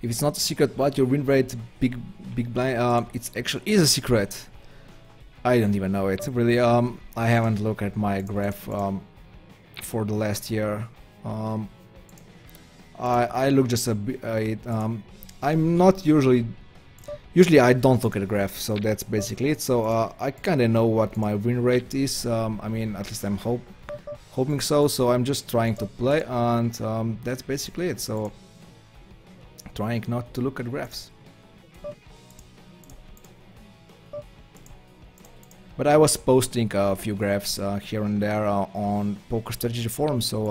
If it's not a secret, but your win rate, big blind, it actually is a secret. I don't even know it really. I haven't looked at my graph for the last year. I look just a bit. I'm not usually I don't look at the graph, so that's basically it. So I kind of know what my win rate is. I mean, at least I'm hoping so. So I'm just trying to play, and that's basically it. So trying not to look at graphs. But I was posting a few graphs here and there on Poker Strategy Forum, so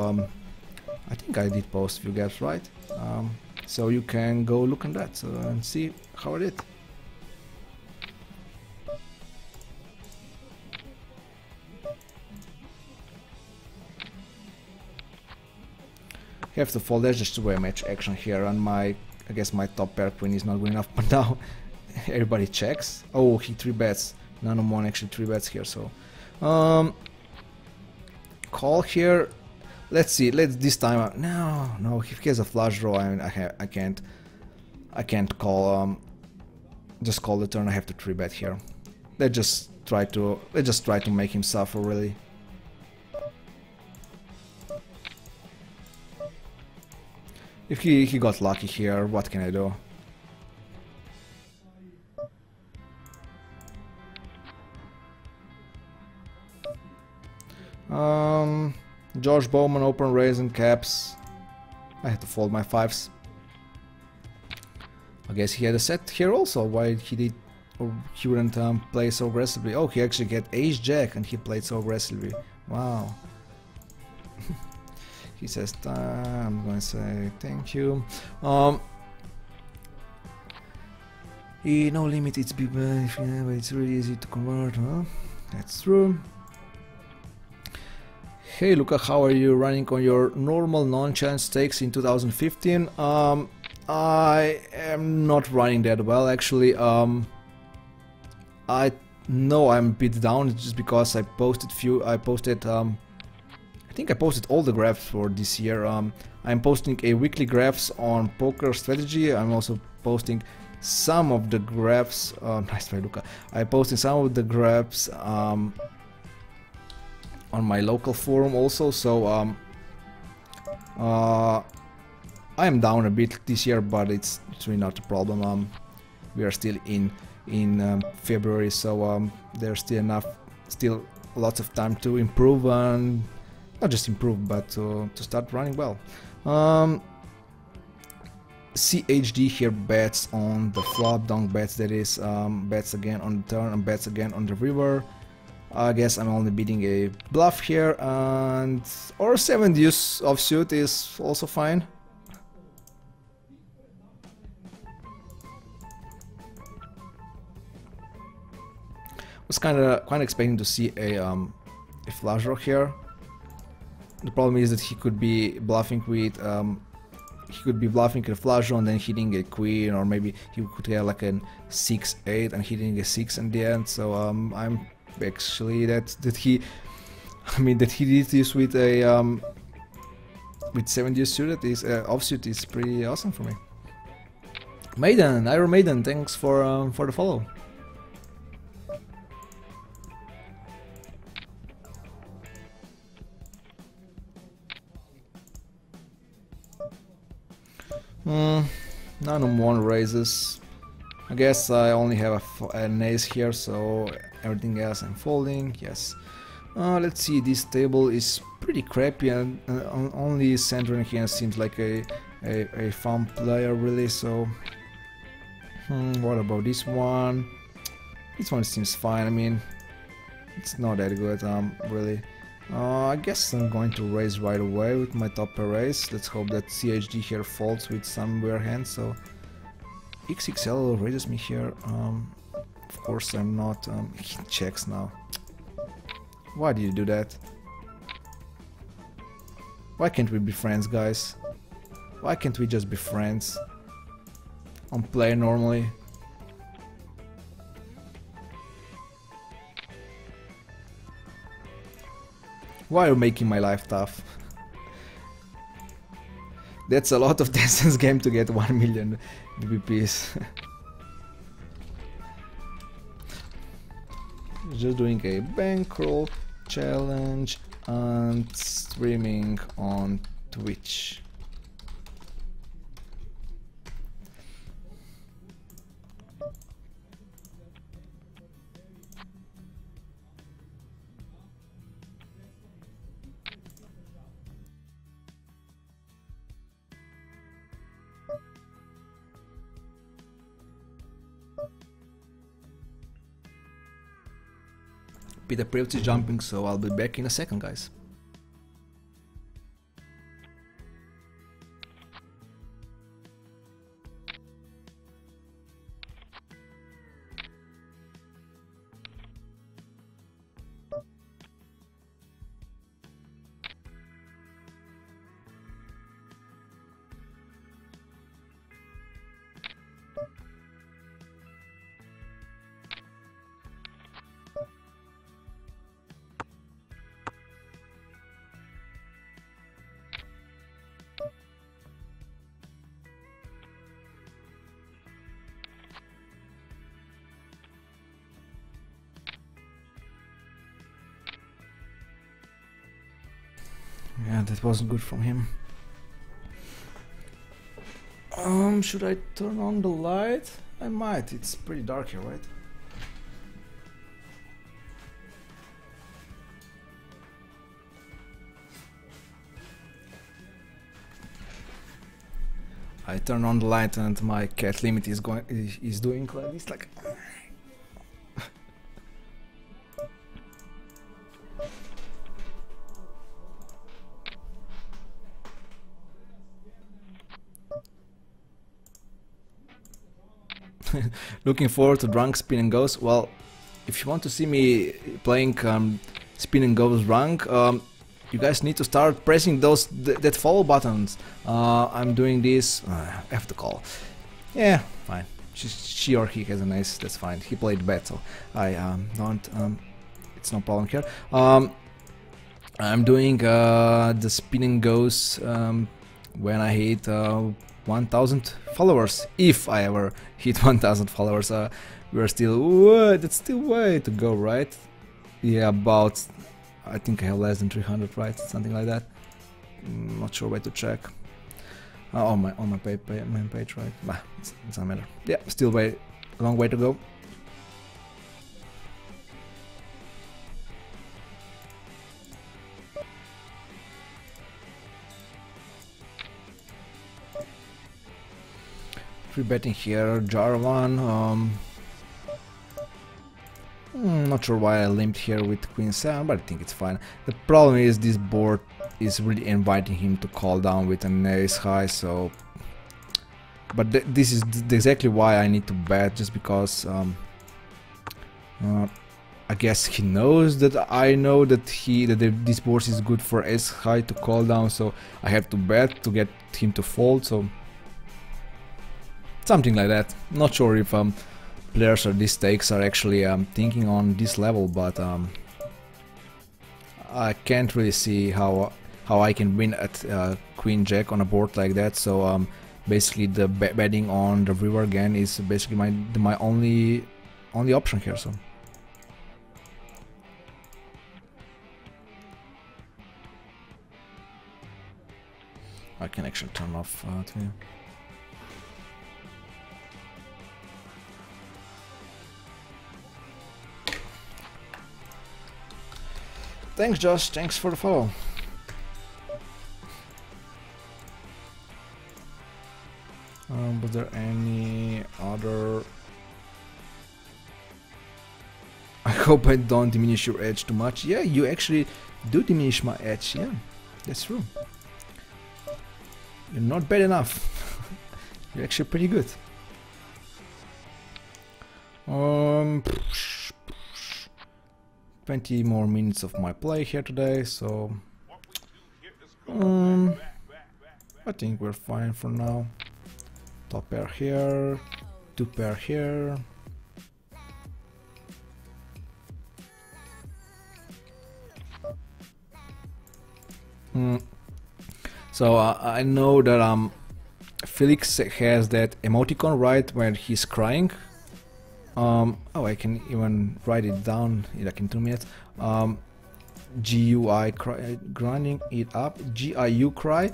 I think I did post a few graphs, right? So you can go look at that and see how I did. Have to fold. There's just two-way match action here, and I guess my top pair queen is not good enough. But now everybody checks. Oh, he 3-bets. Nanomon actually 3-bets here, so call here. Let's see. Let's this time. No. If he has a flush draw, I can't call. Just call the turn. I have to 3-bet here. Let's just try to make him suffer really. If he got lucky here, what can I do? George Bowman open raise and caps. I had to fold my 5s. I guess he had a set here also. Why he did, or he wouldn't play so aggressively? Oh, he actually get Ace Jack and he played so aggressively. Wow. He says, I'm going to say thank you. No limit, it's big, but it's really easy to convert, huh? That's true. Hey Luca, how are you running on your normal non-challenge stakes in 2015? I am not running that well actually. I know I'm a bit down just because I posted I think I posted all the graphs for this year. I'm posting a weekly graphs on Poker Strategy. I'm also posting some of the graphs. Nice try, Luca. I'm posting some of the graphs on my local forum also. So I am down a bit this year, but it's really not a problem. We are still in February, so there's still lots of time to improve and not just improve, but to start running well. CHD here bets on the flop, donk bets, that is, bets again on the turn and bets again on the river. I guess I'm only beating a bluff here, and or 7 deuce offsuit is also fine. Was kind of expecting to see a flush draw here. The problem is that he could be bluffing with a flush draw and then hitting a queen, or maybe he could have like a 6-8 and hitting a 6 in the end. So I'm actually that he did this with a with 7 deuce suited is offsuit is pretty awesome for me. Maiden, Iron Maiden, thanks for the follow. None of one raises. I guess I only have an ace here, so everything else I'm folding. Yes. Let's see. This table is pretty crappy, and only Sandro here seems like a fun player, really. So, what about this one? This one seems fine. I mean, it's not that good, really. I guess I'm going to raise right away with my top pair raise. Let's hope that CHD here folds with some weird hands. So XXL raises me here. Of course I'm not. He checks now. Why did you do that? Why can't we be friends, guys? Why can't we just be friends? And play normally? Why are you making my life tough? That's a lot of Tencent's game to get 1 million BBPs. Just doing a bankroll challenge and streaming on Twitch. Peter Privet is jumping, so I'll be back in a second, guys. Yeah, that wasn't good from him. Should I turn on the light? I might, it's pretty dark here, right? I turn on the light and my cat limit is doing like this, like. Looking forward to Drunk Spin and Goes. Well, if you want to see me playing Spin and Goes Drunk, you guys need to start pressing that follow buttons. I'm doing this. I have to call. Yeah, fine. She or he has a nice. That's fine. He played battle. I don't. It's no problem here. I'm doing the Spin and Goes when I hit 1,000 followers. If I ever hit 1,000 followers, we're still. That's still way to go, right? Yeah, about. I think I have less than 300, right? Something like that. Not sure where to check. On my main page, right? Bah, it doesn't matter. Yeah, still a long way to go. Free betting here, Jarvan. Not sure why I limped here with Queen 7, but I think it's fine. The problem is this board is really inviting him to call down with an ace high, so... But this is exactly why I need to bet, just because I guess he knows that I know that this board is good for ace high to call down, so I have to bet to get him to fold, so... Something like that. Not sure if players or these stakes are actually thinking on this level, but I can't really see how I can win at Queen Jack on a board like that. So basically, the betting on the river again is basically my only option here. So I can actually turn off to you. Thanks, Josh. Thanks for the follow. Was there any other... I hope I don't diminish your edge too much. Yeah, you actually do diminish my edge. Yeah, that's true. You're not bad enough. You're actually pretty good. 20 more minutes of my play here today, so I think we're fine for now. Top pair here, 2 pair here. So I know that Felix has that emoticon right when he's crying. Oh, I can even write it down like in 2 minutes. GUI cry, grinding it up. GIU cry.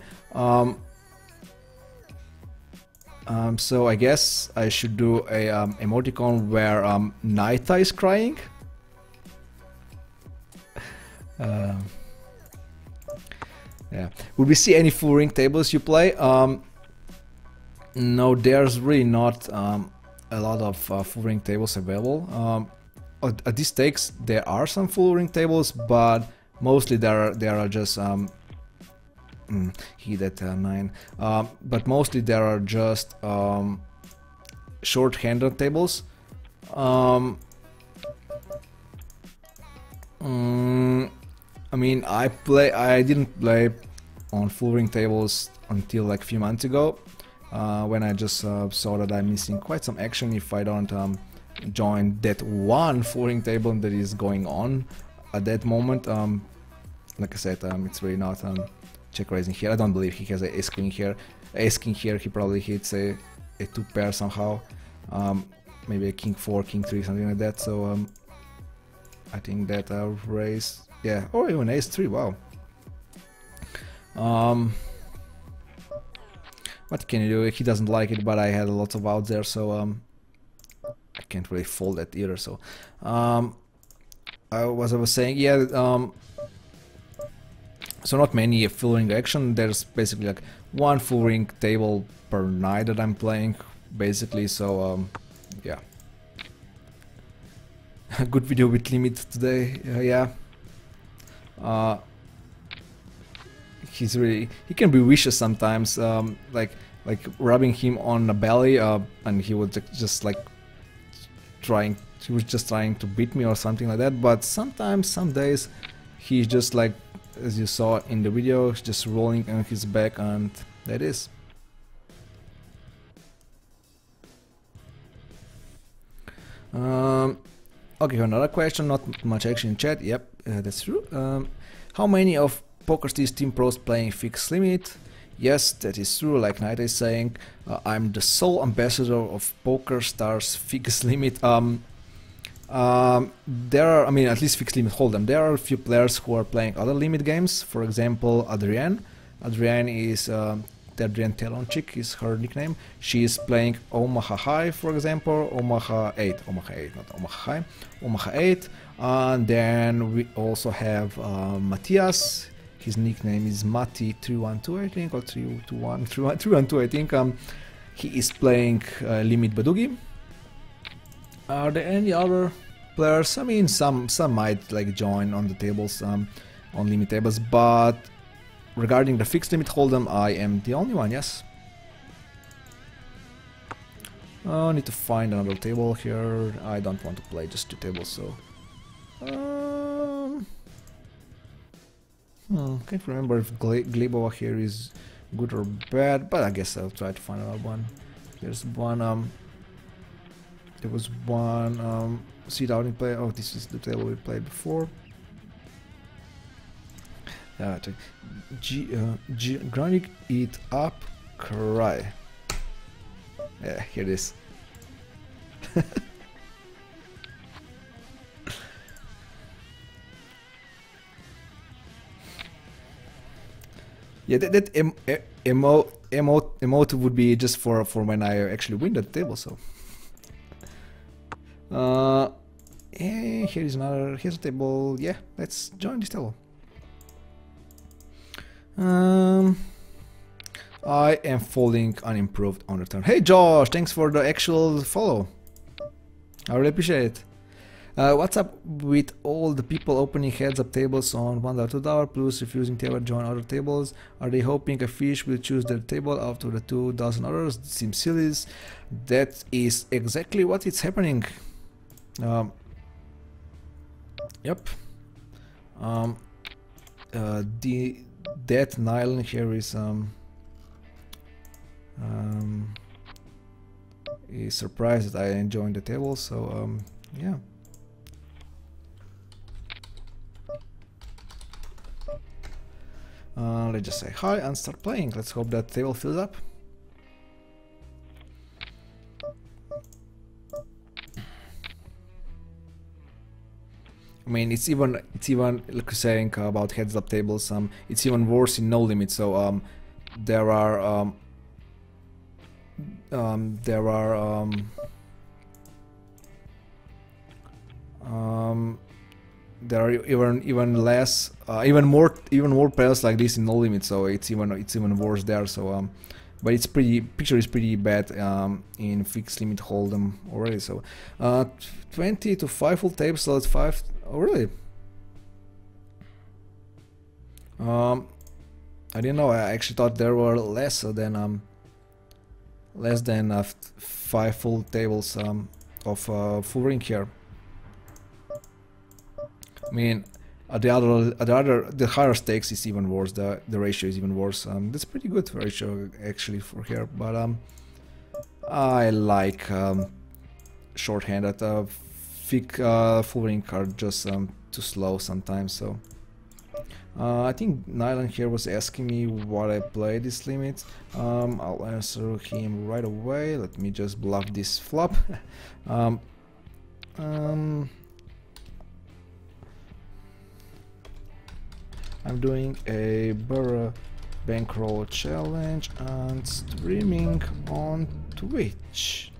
So I guess I should do a emoticon where Naita is crying. Yeah. Would we see any full ring tables you play? No, there's really not a lot of full ring tables available. At these stakes there are some full ring tables, but mostly there are just hit at 9. But mostly there are just short-handed tables. I mean, I didn't play on full ring tables until like a few months ago, when I just saw that I'm missing quite some action if I don't join that one full ring table that is going on at that moment. Like I said, it's really not check raising here. I don't believe he has a ace king here. Ace king here, he probably hits a 2 pair somehow. Maybe a king 4, king 3, something like that. So I think that I'll raise, yeah, or even ace 3. Wow. What can you do? He doesn't like it, but I had lots of outs there, so I can't really fold that either. So I was saying, yeah. So not many full ring action. There's basically like one full ring table per night that I'm playing, basically. So yeah. Good video with limit today. Yeah. He can be vicious sometimes. Like rubbing him on the belly, and he would just like he was just trying to beat me or something like that. But sometimes, some days, he's just like, as you saw in the video, just rolling on his back, and that is. Okay, another question, not much action in chat. Yep, that's true. How many of CoreySteel's team pros playing fixed limit? Yes, that is true. Like Knight is saying, I'm the sole ambassador of PokerStars fixed limit. There are, I mean, at least fixed limit hold'em. There are a few players who are playing other limit games. For example, Adrienne. Adrienne is Adrienne Telonchik is her nickname. She is playing Omaha High, for example, Omaha 8, not Omaha High, Omaha 8. And then we also have Matthias. His nickname is Matti312, I think, or 312, I think. He is playing Limit Badugi. Are there any other players? I mean, some might like join on the tables, on limit tables, but regarding the fixed limit hold'em, I am the only one. Yes. I need to find another table here. I don't want to play just 2 tables, so. Can't remember if Glebova here is good or bad, but I guess I'll try to find another one. There's one. There was one seat out in play. Oh, this is the table we played before. Grinding it up, cry. Yeah, here it is. Yeah, that emote would be just for when I actually win that table. So, here's a table. Yeah, let's join this table. I am folding unimproved on the turn. Hey Josh, thanks for the actual follow. I really appreciate it. What's up with all the people opening heads-up tables on $1, $2, plus refusing to ever join other tables? Are they hoping a fish will choose their table out of the 2 dozen others? It seems silly. That is exactly what is happening. Yep. That Nylon here is surprised that I joined the table. So yeah. Let's just say hi and start playing. Let's hope that table fills up. I mean, it's even like saying about heads up tables. It's even worse in no limit. So there are there are even less, even more players like this in no limit. So it's even worse there. So but it's picture is pretty bad in fixed limit hold'em already. So 20 to 5 full tables, so it's 5. Oh really? I didn't know. I actually thought there were less than 5 full tables of full ring here. I mean, the higher stakes is even worse. The ratio is even worse. That's pretty good ratio actually for here. But I like short-handed. Thick full ring are just too slow sometimes. So I think Nylon here was asking me what I play this limit. I'll answer him right away. Let me just bluff this flop. I'm doing a Bankroll challenge and streaming on Twitch.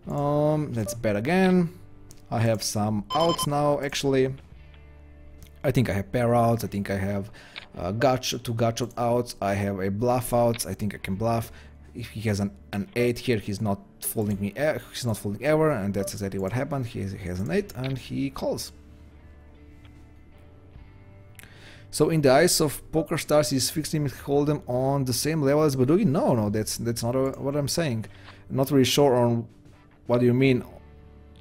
Let's bet again. I have some outs now actually. I think I have pair outs, I think I have two gotcha outs, I have a bluff outs, I think I can bluff. If he has an 8 here, he's not folding me, he's not folding ever, and that's exactly what happened. He has an 8 and he calls. So in the eyes of poker stars, is fixed limit hold'em on the same level as Badugi? No, that's not what I'm saying. I'm not really sure on what do you mean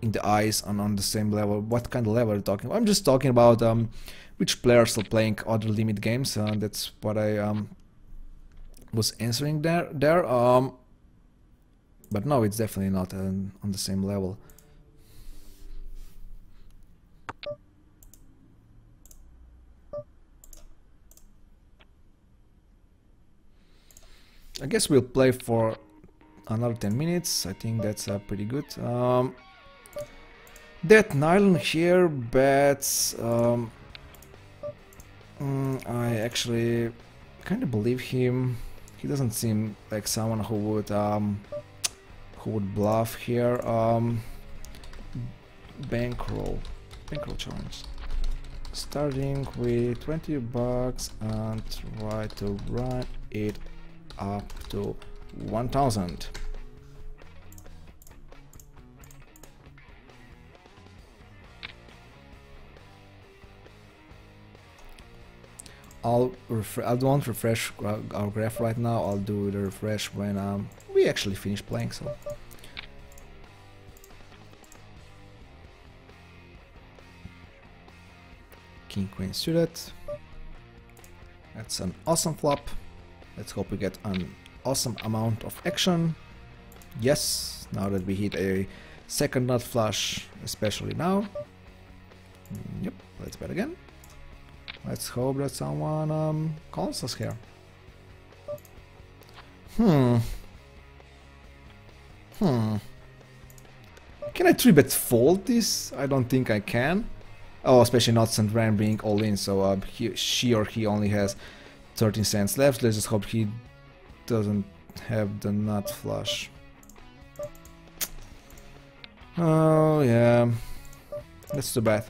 in the eyes and on the same level. What kind of level are you talking about? I'm just talking about which players are playing other limit games. That's what I was answering there. But no, it's definitely not on the same level. I guess we'll play for another 10 minutes. I think that's pretty good. That Nylon here bets. I actually kind of believe him. He doesn't seem like someone who would bluff here. Bankroll challenge. Starting with 20 bucks and try to run it up to 1000. I don't refresh our graph right now. I'll do the refresh when we actually finish playing. So king queen suited. That's an awesome flop. Let's hope we get an awesome amount of action. Yes, now that we hit a second nut flush, especially now. Yep, let's bet again. Let's hope that someone calls us here. Can I 3-bet fold this? I don't think I can. Oh, especially not Sandran being all in, so she or he only has 13 cents left. Let's just hope he doesn't have the nut flush. Oh yeah, that's too bad.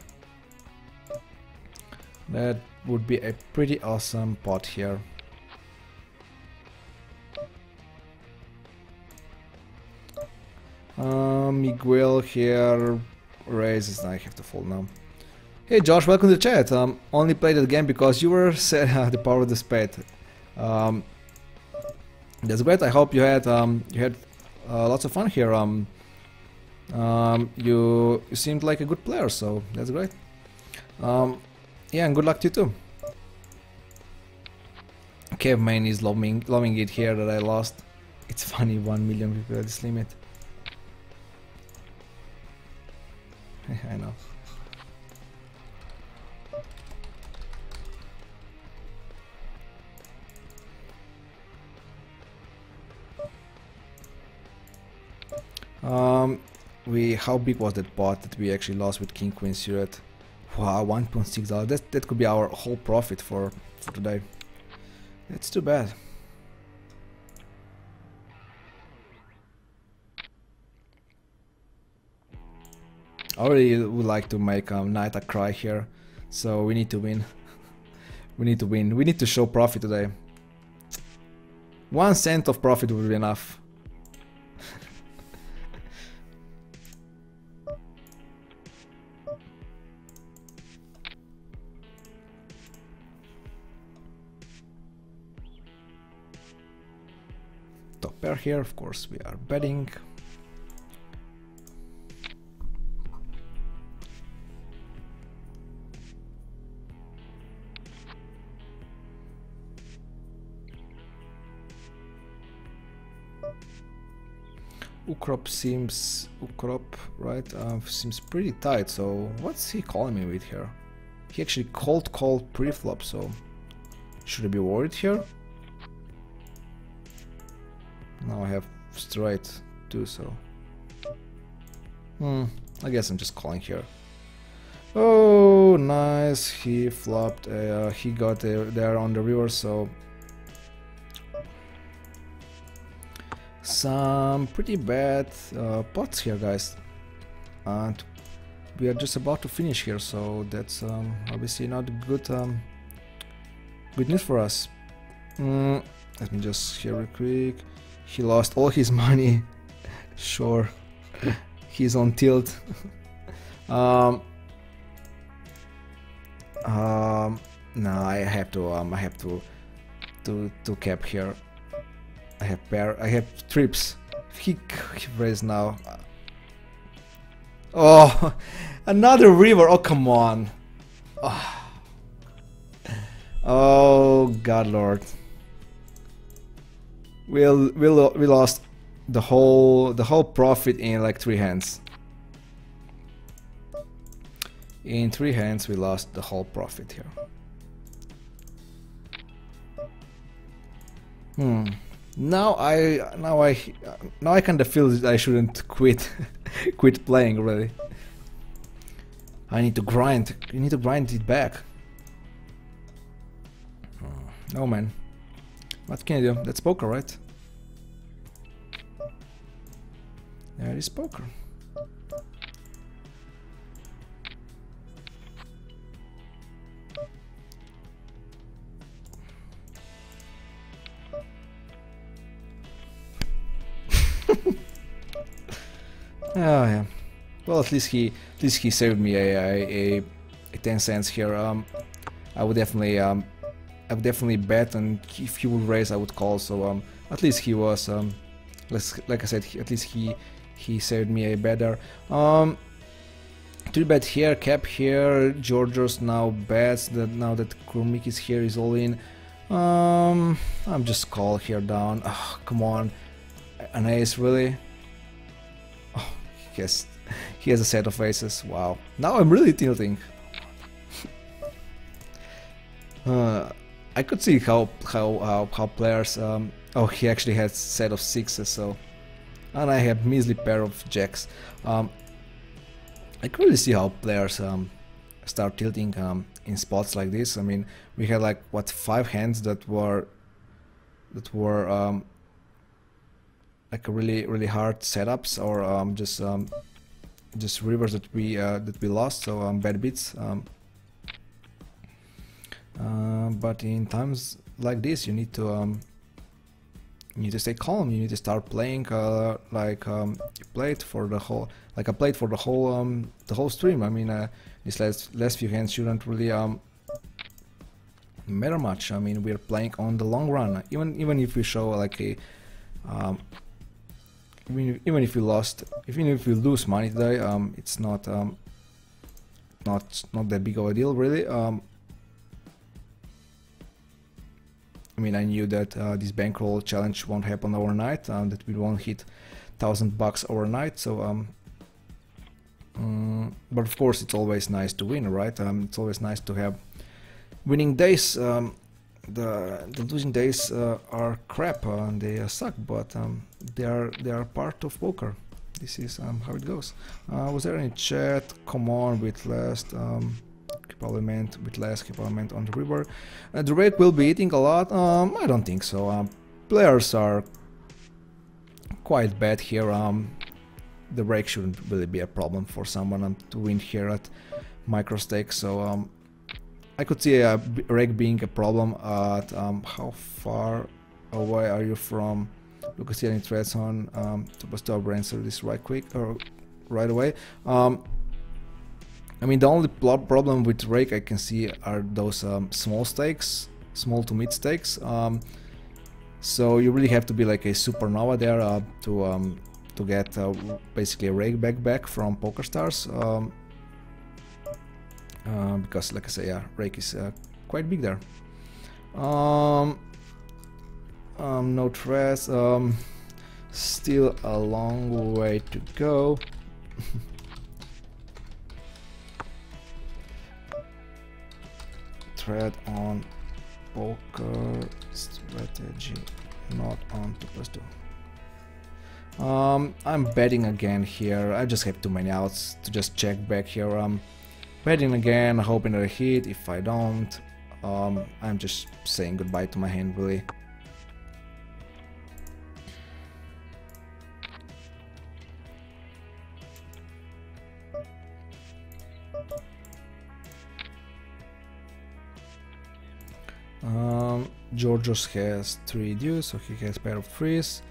That would be a pretty awesome pot here. Miguel here raises. I have to fold now. Hey Josh, welcome to the chat. Only played the game because you were set the power of the spade. That's great. I hope you had lots of fun here. You seemed like a good player, so that's great. Yeah, and good luck to you too. Caveman is loving it here that I lost. It's funny, 1 million people at this limit. I know. how big was that pot that we actually lost with King Queen suited? Wow, $1.6. That could be our whole profit for today. It's too bad. I really would like to make Knight a cry here, so we need to win. We need to win. We need to show profit today. 1 cent of profit would be enough. Top pair here, of course, we are betting. Ukrop, right, seems pretty tight, so what's he calling me with here? He actually called pre-flop, so should I be worried here? Now I have straight too, so I guess I'm just calling here. Oh, nice, he flopped, he got there on the river, so some pretty bad pots here, guys, and we are just about to finish here, so that's obviously not good good news for us. Let me just here real quick. He lost all his money. Sure, he's on tilt. No, I have to cap here. I have pair. I have trips. He raised now. Oh, another river. Oh, come on. Oh, God, Lord. We lost the whole profit in like 3 hands. In 3 hands, we lost the whole profit here. Now I kind of feel that I shouldn't quit playing, really. I need to grind. You need to grind it back. No, man. What can you do? That's poker, right? Yeah, it is poker. Oh yeah. Well, at least he saved me a 10 cents here. I would definitely bet, and if he would raise, I would call. So at least he was like I said, at least he saved me a better. 3-bet here, cap here. Georgios now bets that now that Kurmik is here, is all in. I'm just call here down. Oh, come on, an ace, really? Oh, yes, he has a set of aces. Wow, now I'm really tilting. I could see how players. Oh, he actually has set of 6s, so, and I have measly pair of jacks. I could really see how players start tilting in spots like this. I mean, we had like what 5 hands that were like really hard setups, or just rivers that we lost. So bad beats. But in times like this, you need to stay calm. You need to start playing like you played for the whole, like I played for the whole stream. I mean, these last few hands shouldn't really matter much. I mean, we're playing on the long run. Even if we show like a even if we lose money today, it's not that big of a deal, really. I mean, I knew that this bankroll challenge won't happen overnight, that we won't hit $1,000 overnight. So, but of course, it's always nice to win, right? It's always nice to have winning days. The losing days are crap, and they suck, but they are part of poker. this is how it goes. Was there any chat? Come on, with less equipment on the river. The rake will be eating a lot. I don't think so. Players are quite bad here. The rake shouldn't really be a problem for someone to win here at microstake. So I could see a rake being a problem at how far away are you from Lucas? Any threats on to answer this right quick or right away. I mean, the only problem with rake I can see are those small stakes, small to mid stakes. So you really have to be like a supernova there to get basically a rake back from PokerStars. Because, like I say, yeah, rake is quite big there. No threats. Still a long way to go. Thread on poker strategy, not on 2+2. I'm betting again here. I just have too many outs to just check back here. I'm betting again, hoping that I hit. If I don't, I'm just saying goodbye to my hand, really. Georgios has 3 deuce, so he has pair of 3s.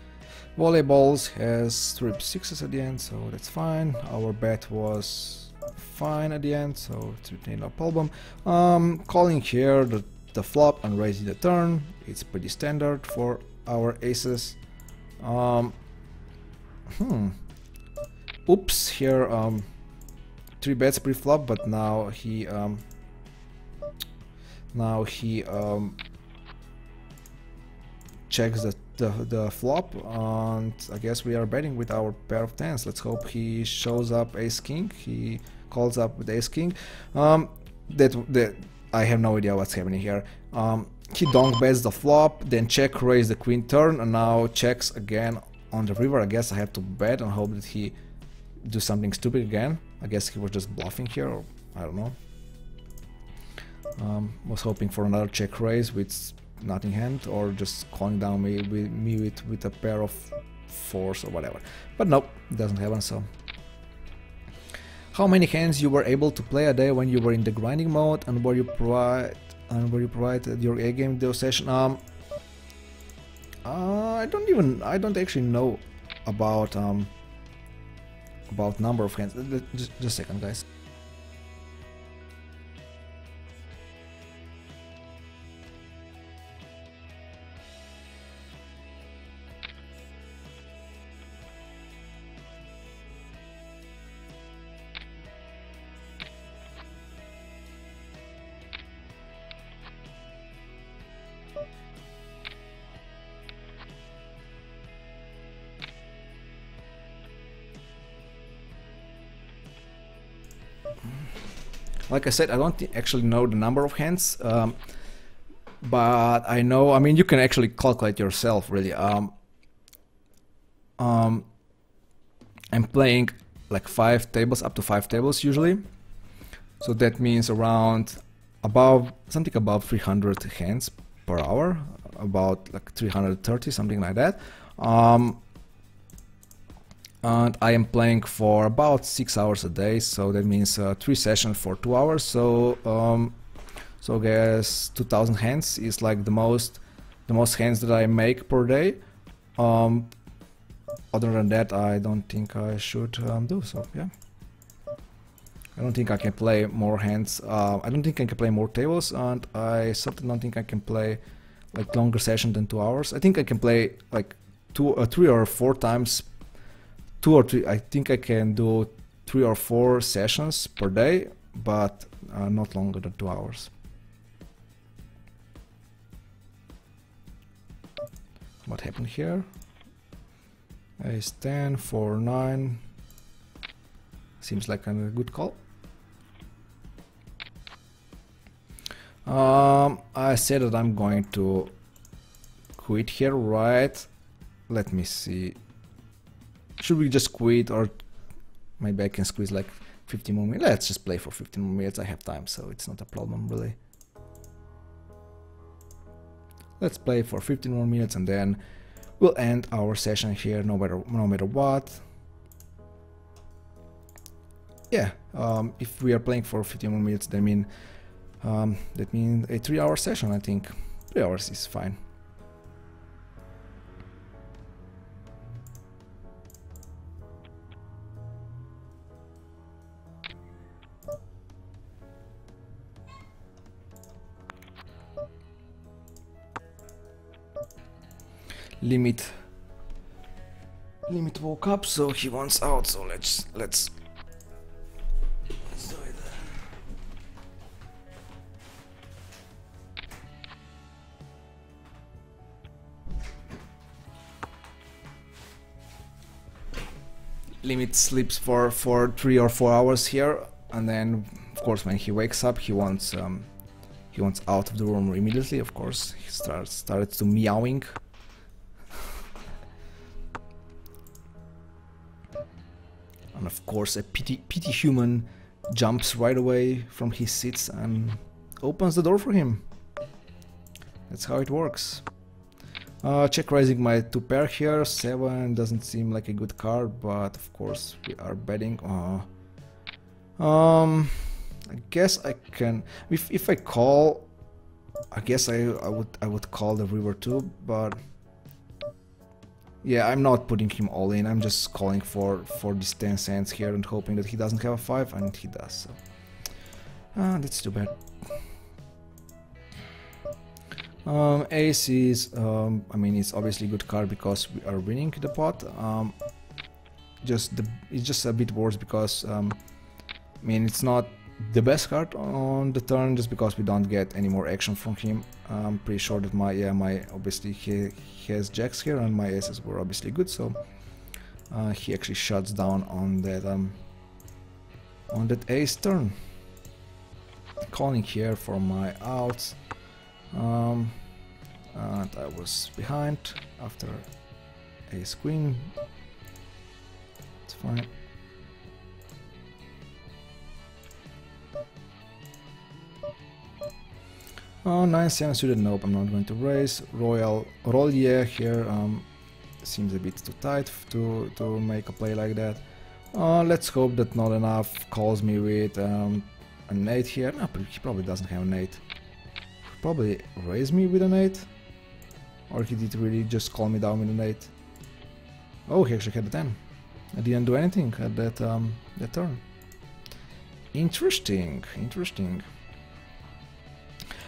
Volleyballs has 3 6s at the end, so that's fine. Our bet was fine at the end, so it's retained our problem. Calling here the flop and raising the turn. It's pretty standard for our aces. Oops, here 3 bets pre-flop, but now he checks the flop, and I guess we are betting with our pair of 10s. Let's hope he shows up ace king. He calls up with ace king. That I have no idea what's happening here. He donk bets the flop, then check raise the queen turn, and now checks again on the river. I guess I have to bet and hope that he do something stupid again. I guess he was just bluffing here, or I don't know. Was hoping for another check raise with nothing hand, or just calling down me with a pair of 4s or whatever. But nope, it doesn't happen. So, how many hands you were able to play a day when you were in the grinding mode, and were you provided your A game deal session? I don't actually know about number of hands. Just a second, guys. Like I said, I don't actually know the number of hands, but I know, I mean, you can actually calculate yourself, really. I'm playing like 5 tables, up to 5 tables usually. So that means something above 300 hands per hour, about like 330, something like that. And I am playing for about 6 hours a day, so that means 3 sessions for 2 hours. So I guess 2,000 hands is like the most hands that I make per day. Other than that, I don't think I should do so. Yeah, I don't think I can play more hands. I don't think I can play more tables, and I certainly don't think I can play like longer session than 2 hours. I think I can play like 3 or 4 times. 2 or 3, I think I can do 3 or 4 sessions per day, but not longer than 2 hours. What happened here? Ace 10, 4, 9. Seems like a good call. I said that I'm going to quit here, right? Let me see. Should we just quit, or maybe I can squeeze like 15 more minutes? Let's just play for 15 more minutes. I have time, so it's not a problem really. Let's play for 15 more minutes and then we'll end our session here no matter what. Yeah, if we are playing for 15 more minutes, that means a 3-hour session. I think 3 hours is fine. Limit woke up, so he wants out. So let's do it. Limit sleeps for 3 or 4 hours here, and then of course when he wakes up, he wants out of the room immediately. Of course, he starts to meowing. And of course a petty human jumps right away from his seats and opens the door for him. That's how it works. Check raising my 2 pair here. 7 doesn't seem like a good card, but of course we are betting. I guess I can, if I call, I guess I would call the river too, but yeah, I'm not putting him all in. I'm just calling for these 10 cents here and hoping that he doesn't have a 5, and he does. So that's too bad. Ace is, I mean, it's obviously a good card because we are winning the pot. It's just a bit worse because I mean, it's not the best card on the turn just because we don't get any more action from him. I'm pretty sure that my obviously he has jacks here and my aces were obviously good, so he actually shuts down on that ace turn. Calling here for my outs. And I was behind after ace queen. It's fine. Oh, 9-7 suited. Nope, I'm not going to raise. Roll yeah here. Seems a bit too tight to make a play like that. Let's hope that not enough calls me with an 8 here. No, he probably doesn't have an 8. Probably raise me with an 8, or he did really just call me down with an 8. Oh, he actually had a 10. I didn't do anything at that turn. Interesting.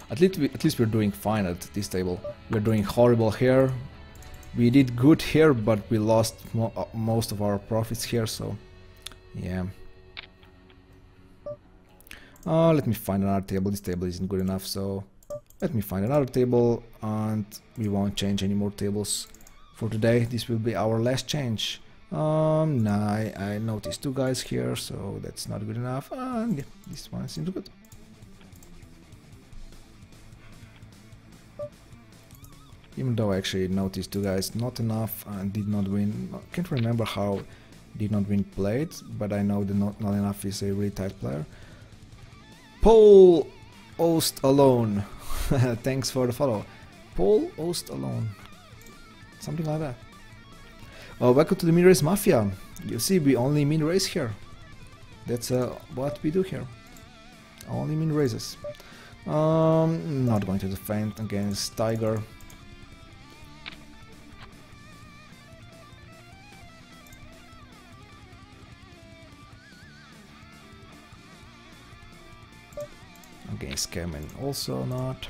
At least we're doing fine at this table. We're doing horrible here. We did good here, but we lost most of our profits here. So, yeah. Let me find another table. This table isn't good enough, so let me find another table, and we won't change any more tables for today. This will be our last change. Nah, I noticed 2 guys here, so that's not good enough. Yeah, this one seems good. Even though I actually noticed 2 guys, not enough, and did not win. I can't remember how did not win played, but I know that not enough is a really tight player. Paul Ost alone. Thanks for the follow. Paul Ost alone. Something like that. Welcome to the Mid Race Mafia. You see, we only mid race here. That's what we do here. Only mid races. Not going to defend against Tiger. Against Cameron also not.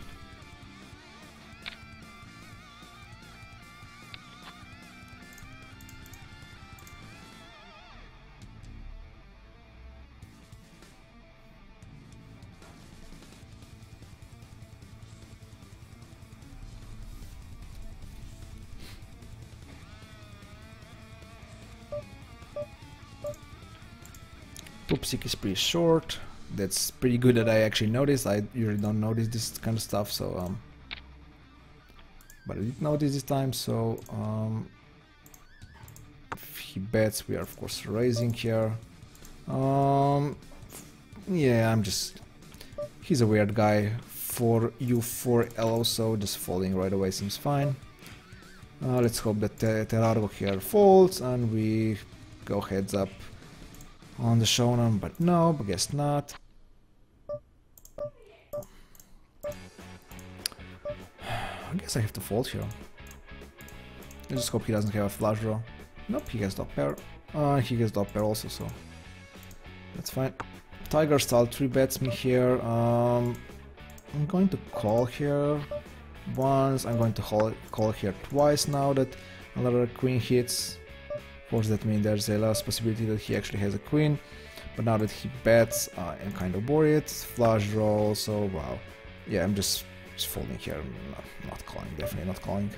Pupsik is pretty short. That's pretty good that I actually noticed. I usually don't notice this kind of stuff, so but I did notice this time. So if he bets, we are of course raising here. Yeah, he's a weird guy. For U4 LO, so just folding right away seems fine. Let's hope that Terargo here folds and we go heads up on the Shonen, but no, I guess not. I guess I have to fold here. I just hope he doesn't have a flush draw. Nope, he has top pair. He has top pair also, so that's fine. Tiger style 3-bets me here. I'm going to call here once. I'm going to call here twice now that another queen hits. Of course, that means there's a less possibility that he actually has a queen. But now that he bets, I'm kind of worried. Flush draw, so wow. Yeah, I'm just folding here. Not calling, definitely not calling.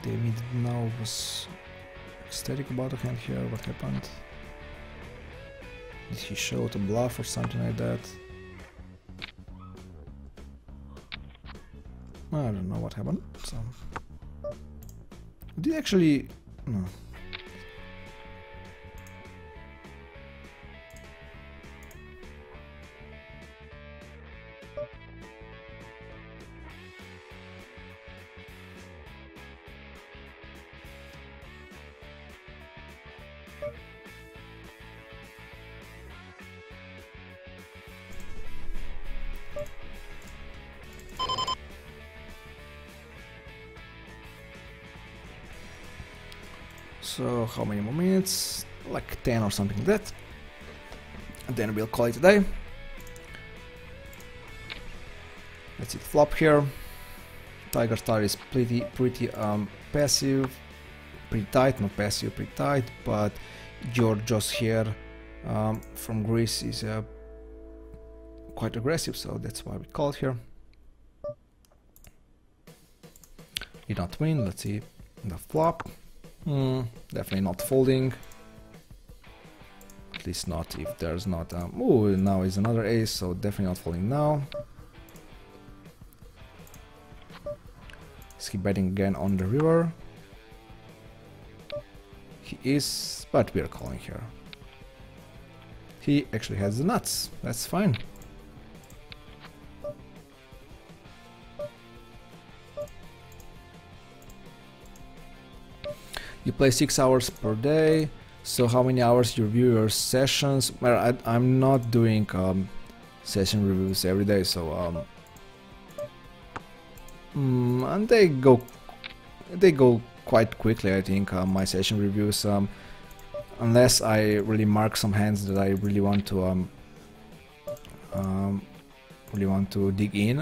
David now was ecstatic about the hand here. What happened? Did he show the bluff or something like that? I don't know what happened. So did he actually? No. So how many more minutes? Like 10 or something like that. And then we'll call it a day. Let's see the flop here. Tiger Star is pretty passive, pretty tight, not passive, pretty tight. But Georgios here from Greece is quite aggressive, so that's why we called here. Did not win. Let's see the flop. Definitely not folding. At least not if there's not. Oh, now is another ace, so definitely not folding now. Is he betting again on the river? He is, but we are calling here. He actually has the nuts. That's fine. You play 6 hours per day, so how many hours you review your sessions? Well, I'm not doing session reviews every day, so and they go quite quickly. I think my session reviews, unless I really mark some hands that I really want to dig in.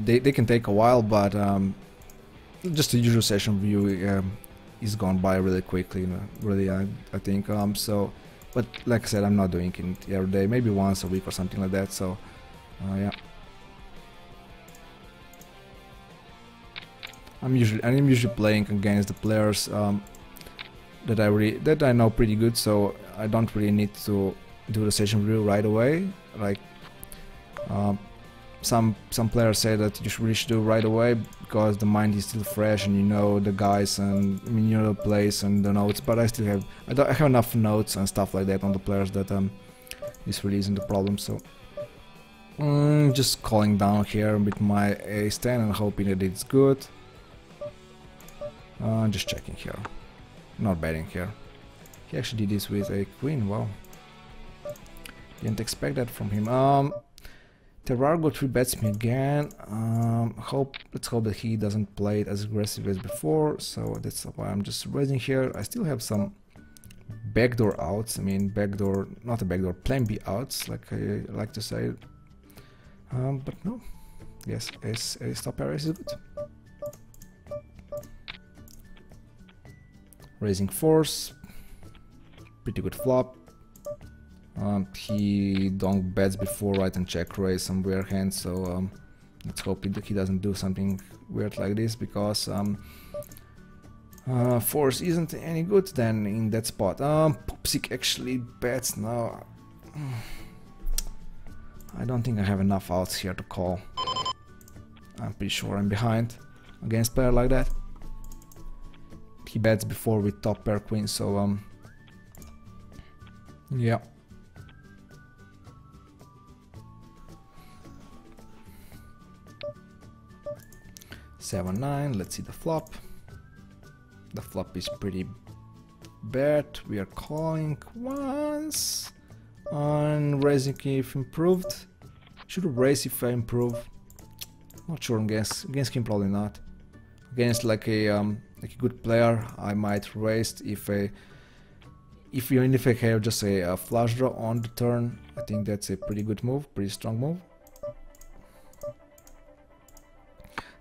They can take a while, but just the usual session view is gone by really quickly. Really, I think. So, but like I said, I'm not doing it every day. Maybe once a week or something like that. So, yeah. I'm usually playing against the players that I know pretty good. So I don't really need to do the session review right away. Like. Some players say that you really should do right away because the mind is still fresh and you know the guys and you know the plays and the notes. But I have enough notes and stuff like that on the players that this really isn't a problem. So just calling down here with my ace-10 and hoping that it's good. Just checking here, not betting here. He actually did this with a queen. Wow, didn't expect that from him. Terargo 3-bets me again. Let's hope that he doesn't play it as aggressive as before. So that's why I'm just raising here. I still have some backdoor outs. I mean, backdoor, not a backdoor, plan B outs, like I like to say. But no, yes, ace top pair is good. Raising force, pretty good flop. He donk bets before, right, and check raise some weird hands, so Let's hope he doesn't do something weird like this, because force isn't any good then in that spot. Pupsik actually bets now. I don't think I have enough outs here to call. I'm pretty sure I'm behind against player like that. He bets before with top pair queen, so yeah. Seven, nine. Let's see the flop. The flop is pretty bad. We are calling once. On raising if improved. Should raise if I improve. Not sure. Against him probably not. Against like a good player, I might raise even if I have just a flush draw on the turn. I think that's a pretty good move, pretty strong move.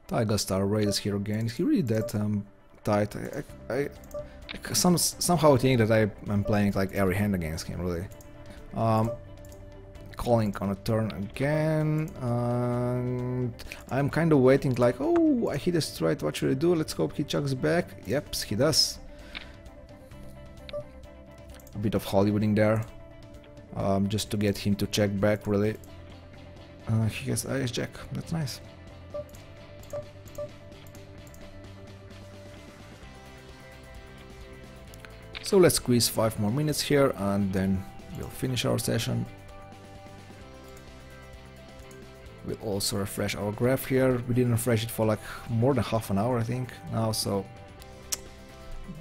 Tiger star raises here again. Is he really that tight? I somehow think that I'm playing like every hand against him, really. Calling on a turn again, and I'm kind of waiting like, oh, I hit a straight, what should I do? Let's hope he chucks back. Yep, he does. A bit of Hollywooding there, just to get him to check back, really. He has ace jack, that's nice. So let's squeeze 5 more minutes here and then we'll finish our session. We'll also refresh our graph here. We didn't refresh it for like more than half an hour, I think, now, so...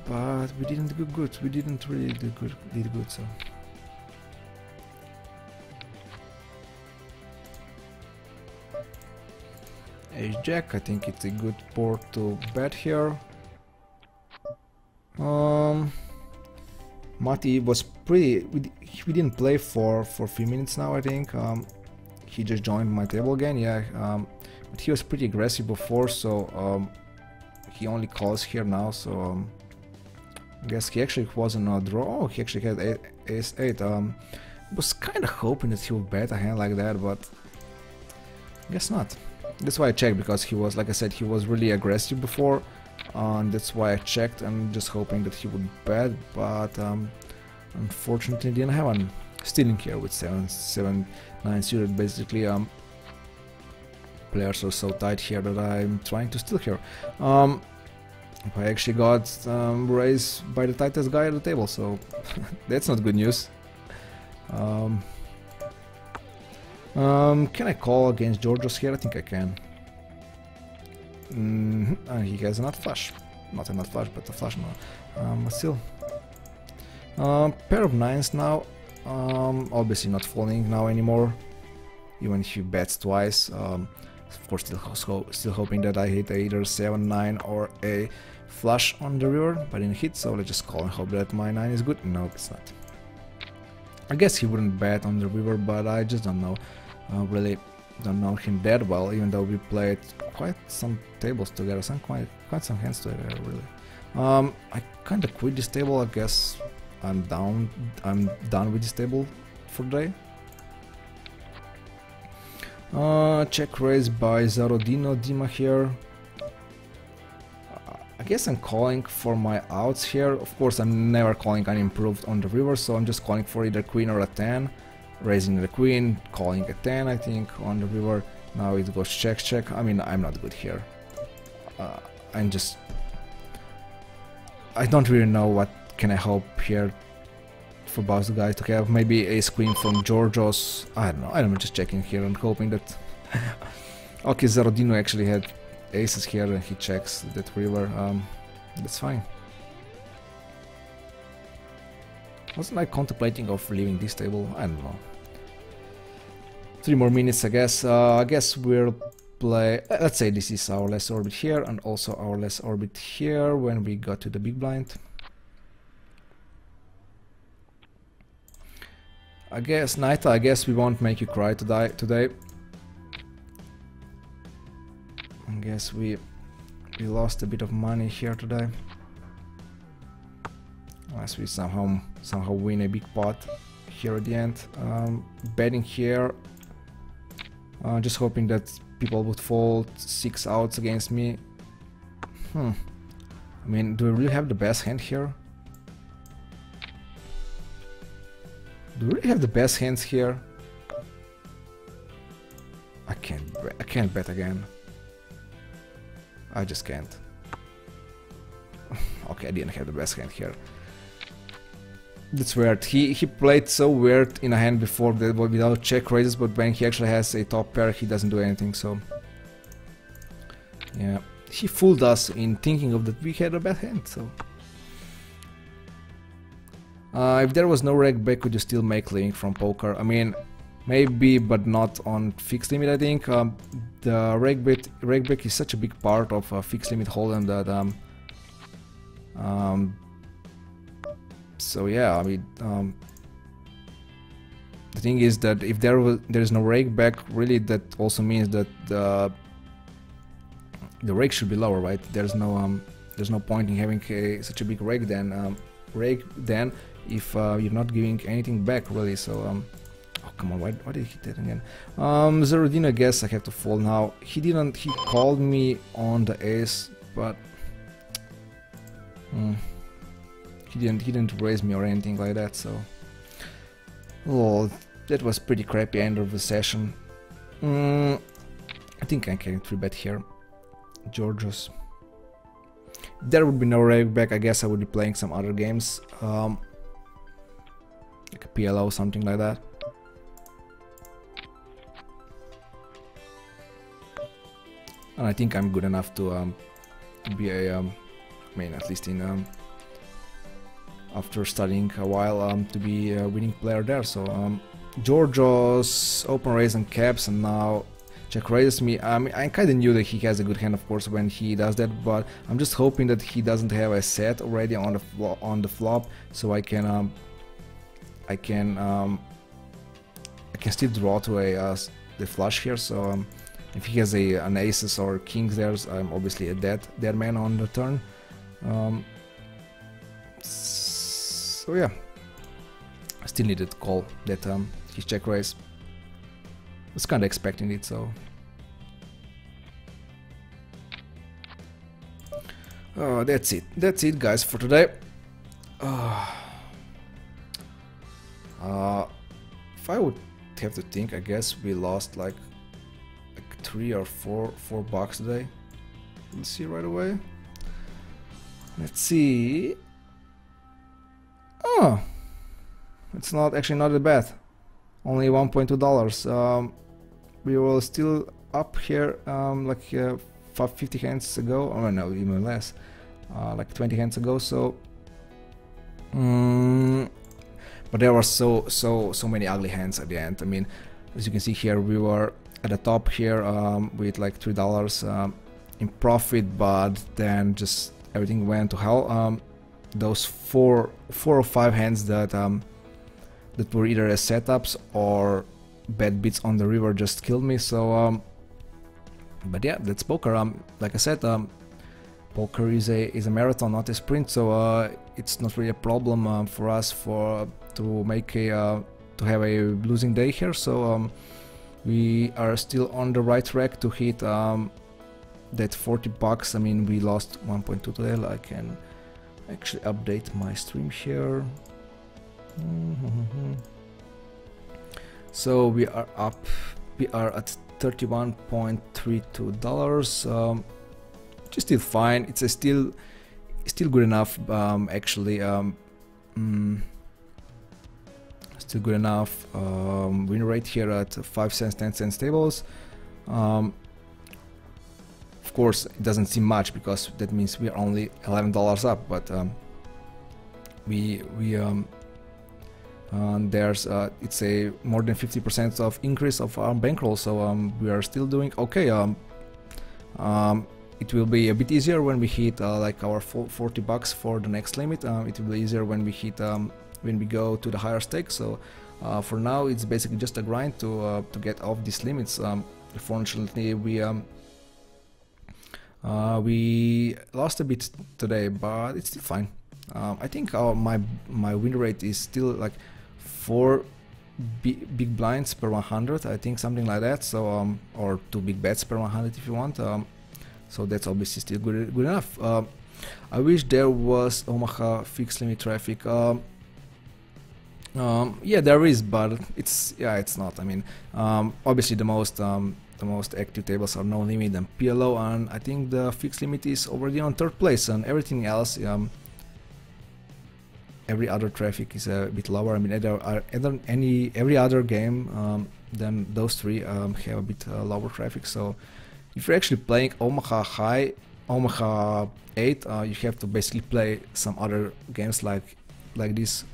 But we didn't do good. We didn't really do good, so... Ace jack, I think it's a good board to bet here. Mati was pretty... We didn't play for a few minutes now, I think. He just joined my table again, yeah. But he was pretty aggressive before, so he only calls here now, so I guess he actually wasn't a draw. Oh, he actually had ace 8. Was kind of hoping that he would bet a hand like that, but I guess not. That's why I checked, because he was, like I said, he was really aggressive before, and that's why I checked. I'm just hoping that he would bet, but unfortunately didn't have one. Stealing here with 7-9 suited. Basically, players are so tight here that I'm trying to steal here. I actually got raised by the tightest guy at the table, so that's not good news. Can I call against Georgios here? I think I can. He has a nut flush. Not a nut flush, but a flush now. But still. Pair of nines now. Obviously not folding now anymore, even if he bets twice. Of course, still hoping that I hit either 7-9 or a flush on the river, but didn't hit, so let's just call and hope that my 9 is good. No, it's not. I guess he wouldn't bet on the river, but I just don't know. Really don't know him that well, even though we played quite some tables together, quite some hands together, really. I kind of quit this table, I guess. I'm done with this table for the day. Check raise by Zarodino Dima here. I guess I'm calling for my outs here. Of course, I'm never calling unimproved on the river, so I'm just calling for either queen or a 10. Raising the queen, calling a 10, I think, on the river. Now it goes check, check. I mean, I'm not good here. I don't really know what can I hope here for both guys to have. Maybe ace queen from Georgios. I don't know. I'm just checking here and hoping that... Okay, Zarodino actually had aces here and he checks that river. That's fine. Wasn't I contemplating of leaving this table? I don't know. 3 more minutes, I guess. I guess we'll play... Let's say this is our last orbit here and also our last orbit here when we got to the big blind. I guess, Naita, I guess we won't make you cry today. I guess we lost a bit of money here today. Unless we somehow win a big pot here at the end. Betting here. Just hoping that people would fold 6 outs against me. I mean, do I really have the best hand here? Do we really have the best hands here? I can't bet again. I just can't. Okay, I didn't have the best hand here. That's weird. He played so weird in a hand before that without check raises, but when he actually has a top pair, he doesn't do anything. So yeah, he fooled us in thinking of that we had a bad hand. So if there was no reg back, could you still make living from poker? I mean, maybe, but not on fixed limit. I think the reg back is such a big part of a fixed limit hold'em that so yeah, I mean, the thing is that if there is no rake back, really that also means that the rake should be lower, right? There's no point in having such a big rake then if you're not giving anything back, really. So oh come on, why did he hit that again? Zerodin, I guess I have to fold now. He called me on the ace, but he didn't raise me or anything like that, so oh, that was pretty crappy end of the session. I think I can 3-bet here. Georgios. There would be no rake back. I guess I would be playing some other games, like a PLO, something like that. And I think I'm good enough to be a, I mean, at least in after studying a while, to be a winning player there. So Georgios open raise and caps, and now check raises me. I mean, I kind of knew that he has a good hand, of course, when he does that, but I'm just hoping that he doesn't have a set already on the flop, so I can still draw to the flush here. So if he has an aces or kings there, I'm obviously a dead man on the turn. So yeah, I still needed to call that his check raise. Was kind of expecting it, so that's it guys for today. If I would have to think, I guess we lost like 3 or 4 bucks today. Let's see right away. Let's see. Oh, it's not that bad. Only $1.2. We were still up here like 50 hands ago, or no, even less, like 20 hands ago. So, but there were so many ugly hands at the end. I mean, as you can see here, we were at the top here with like $3 in profit, but then just everything went to hell. Those four or five hands that that were either as setups or bad beats on the river just killed me. So but yeah, that's poker. Like I said, poker is a marathon, not a sprint, so it's not really a problem for us to have a losing day here. So we are still on the right track to hit that 40 bucks. I mean, we lost 1.2 today. I can actually update my stream here. So we are up. We are at $31.32. Which is still fine. It's still good enough. Actually, still good enough. Win rate here at 5 cents, 10 cents tables. Of course, it doesn't seem much because that means we are only $11 up. But there's it's a more than 50% of increase of our bankroll. So we are still doing okay. It will be a bit easier when we hit like our 40 bucks for the next limit. It will be easier when we hit when we go to the higher stake. So for now, it's basically just a grind to get off these limits. Unfortunately, we lost a bit today, but it's still fine. I think my win rate is still like big blinds per 100, I think, something like that. So or 2 big bets per 100 if you want. So that's obviously still good enough. I wish there was Omaha fixed limit traffic. Yeah, there is, but it's not. I mean, obviously the most active tables are No Limit and PLO, and I think the fixed limit is already on 3rd place, and everything else, every other traffic is a bit lower. I mean, every other game than those 3 have a bit lower traffic. So if you're actually playing Omaha High, Omaha 8, you have to basically play some other games like this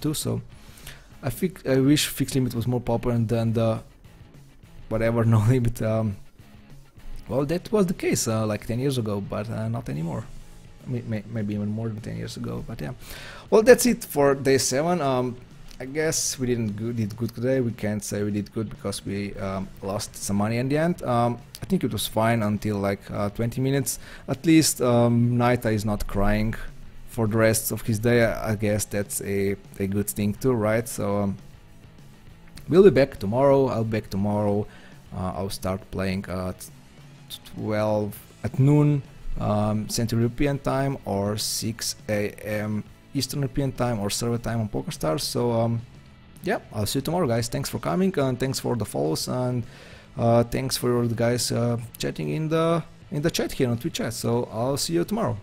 too. So I wish fixed limit was more popular than the whatever No Limit. Well, that was the case like 10 years ago, but not anymore. Maybe even more than 10 years ago, but yeah. Well, that's it for day 7. I guess we did good today. We can't say we did good because we lost some money in the end. I think it was fine until like 20 minutes. At least Naita is not crying for the rest of his day. I guess that's a good thing too, right? So we'll be back tomorrow. I'll be back tomorrow. I'll start playing at 12 at noon Central European time, or 6 a.m. Eastern European time, or server time on PokerStars. So yeah, I'll see you tomorrow, guys. Thanks for coming, and thanks for the follows, and thanks for all the guys chatting in the chat here on Twitch chat. So I'll see you tomorrow.